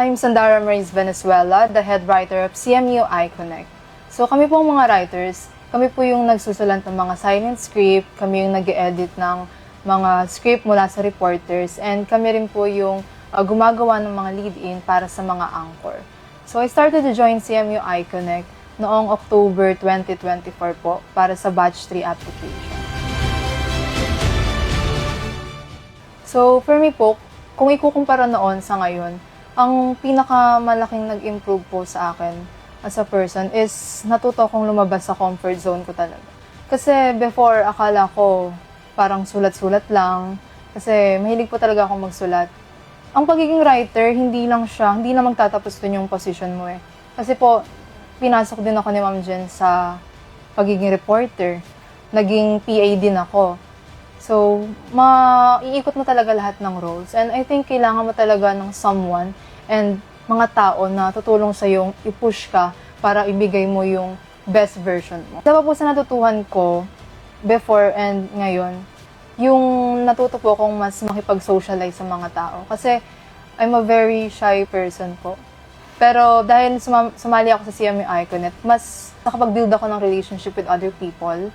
I'm Sandara Maris Venezuela, the head writer of CMU iConnect. So kami pong mga writers, kami po yung nagsusulat ng mga silent script, kami yung nag-edit ng mga script mula sa reporters, and kami rin po yung gumagawa ng mga lead-in para sa mga anchor. So I started to join CMU iConnect noong October 2024 po para sa Batch 3 application. So for me po, kung ikukumpara noon sa ngayon, ang pinakamalaking nag-improve po sa akin as a person is natuto akong lumabas sa comfort zone ko talaga. Kasi before, akala ko parang sulat-sulat lang. Kasi mahilig po talaga akong magsulat. Ang pagiging writer, hindi lang magtatapos dun yung position mo eh. Kasi po, pinasok din ako ni Ma'am Jen sa pagiging reporter. Naging PA din ako. So, maiikot mo talaga lahat ng roles. And I think kailangan mo talaga ng someone and mga tao na tutulong sa yung i-push ka para ibigay mo yung best version mo. Daba po sa natutuhan ko before and ngayon, yung natuto po akong mas makipag-socialize sa mga tao. Kasi I'm a very shy person po. Pero dahil sumali ako sa CMU iConnect, mas nakapag-build ako ng relationship with other people.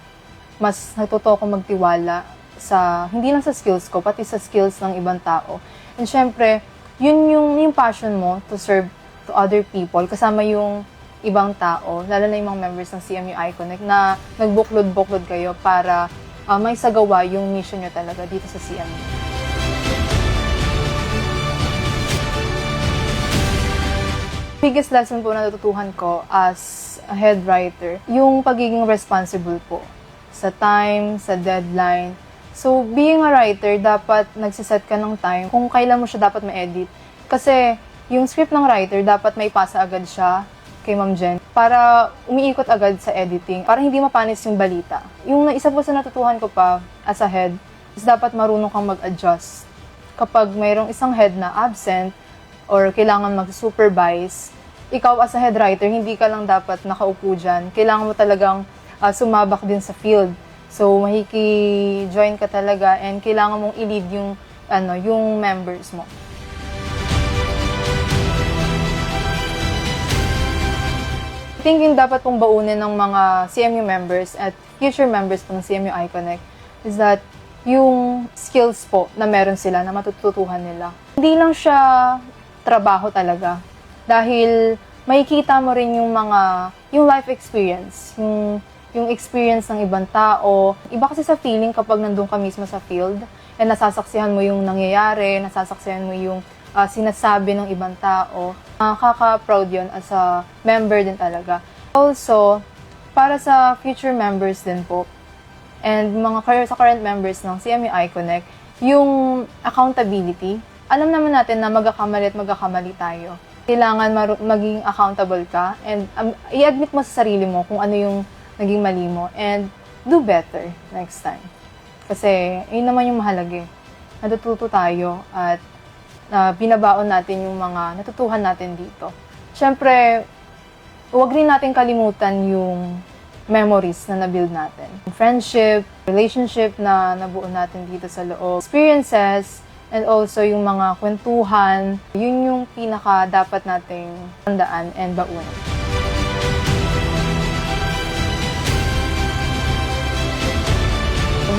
Mas natuto akong magtiwala sa, hindi lang sa skills ko, pati sa skills ng ibang tao. And syempre, yun yung passion mo to serve to other people, kasama yung ibang tao, lalo na yung mga members ng CMU iConnect na nagbuklod-buklod kayo para may sagawa yung mission nyo talaga dito sa CMU. Biggest lesson po na natutuhan ko as a head writer, yung pagiging responsible po sa time, sa deadline. So, being a writer, dapat nagsiset ka ng time kung kailan mo siya dapat ma-edit. Kasi, yung script ng writer, dapat may pasa agad siya kay Ma'am Jen para umiikot agad sa editing, para hindi mapanis yung balita. Yung isa po sa natutuhan ko pa as a head, is dapat marunong kang mag-adjust. Kapag mayroong isang head na absent or kailangan mag-supervise, ikaw as a head writer, hindi ka lang dapat nakaupo dyan. Kailangan mo talagang sumabak din sa field. So, mahiki-join ka talaga and kailangan mong i-lead yung members mo. I think yung dapat pong baunin ng mga CMU members at future members po ng CMU iConnect is that yung skills po na meron sila, na matututuhan nila. Hindi lang siya trabaho talaga. Dahil makikita mo rin yung life experience, yung experience ng ibang tao. Iba kasi sa feeling kapag nandun ka mismo sa field and nasasaksihan mo yung nangyayari, nasasaksihan mo yung sinasabi ng ibang tao. Nakaka-proud yun as a member din talaga. Also, para sa future members din po, and sa current members ng CMU iConnect, yung accountability. Alam naman natin na magkakamali tayo. Kailangan maging accountable ka and i-admit mo sa sarili mo kung ano yung naging mali mo, and do better next time. Kasi, yun naman yung mahalaga. Natututo tayo at binabaon natin yung mga natutuhan natin dito. Siyempre, huwag rin natin kalimutan yung memories na na-build natin. Friendship, relationship na nabuo natin dito sa loob. Experiences, and also yung mga kwentuhan. Yun yung pinaka dapat nating tandaan and baunin.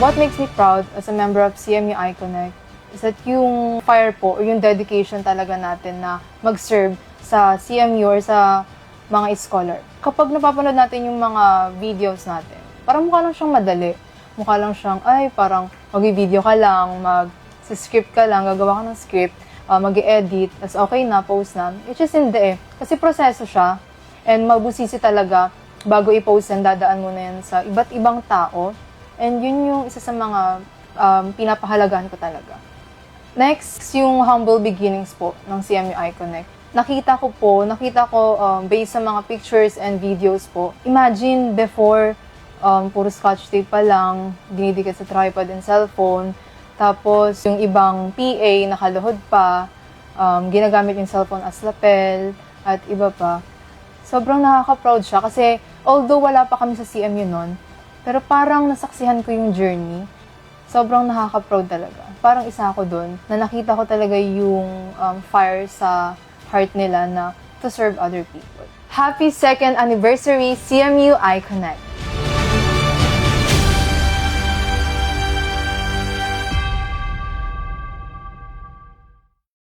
What makes me proud as a member of CMU iConnect is that yung fire po, or yung dedication talaga natin na mag-serve sa CMU or sa mga scholar. Kapag napapanood natin yung mga videos natin, parang mukha lang siyang madali. Mukha lang siyang, parang mag-video ka lang, mag-script ka lang, gagawa ka ng script, mag-edit, tas okay na, post na. Which is hindi eh. Kasi proseso siya, and mabusisi talaga bago i-post yan, dadaan mo na yan sa iba't ibang tao. And yun yung isa sa mga pinapahalagahan ko talaga. Next, yung humble beginnings po ng CMU iConnect. Nakita ko based sa mga pictures and videos po. Imagine before, puro scotch tape pa lang, dinidikit sa tripod and cellphone. Tapos yung ibang PA nakaluhod pa, ginagamit yung cellphone as lapel, at iba pa. Sobrang nakaka-proud siya kasi although wala pa kami sa CMU nun, pero parang nasaksihan ko yung journey. Sobrang nakaka-proud talaga. Parang isa ako dun na nakita ko talaga yung fire sa heart nila na to serve other people. Happy 2nd anniversary CMU iConnect!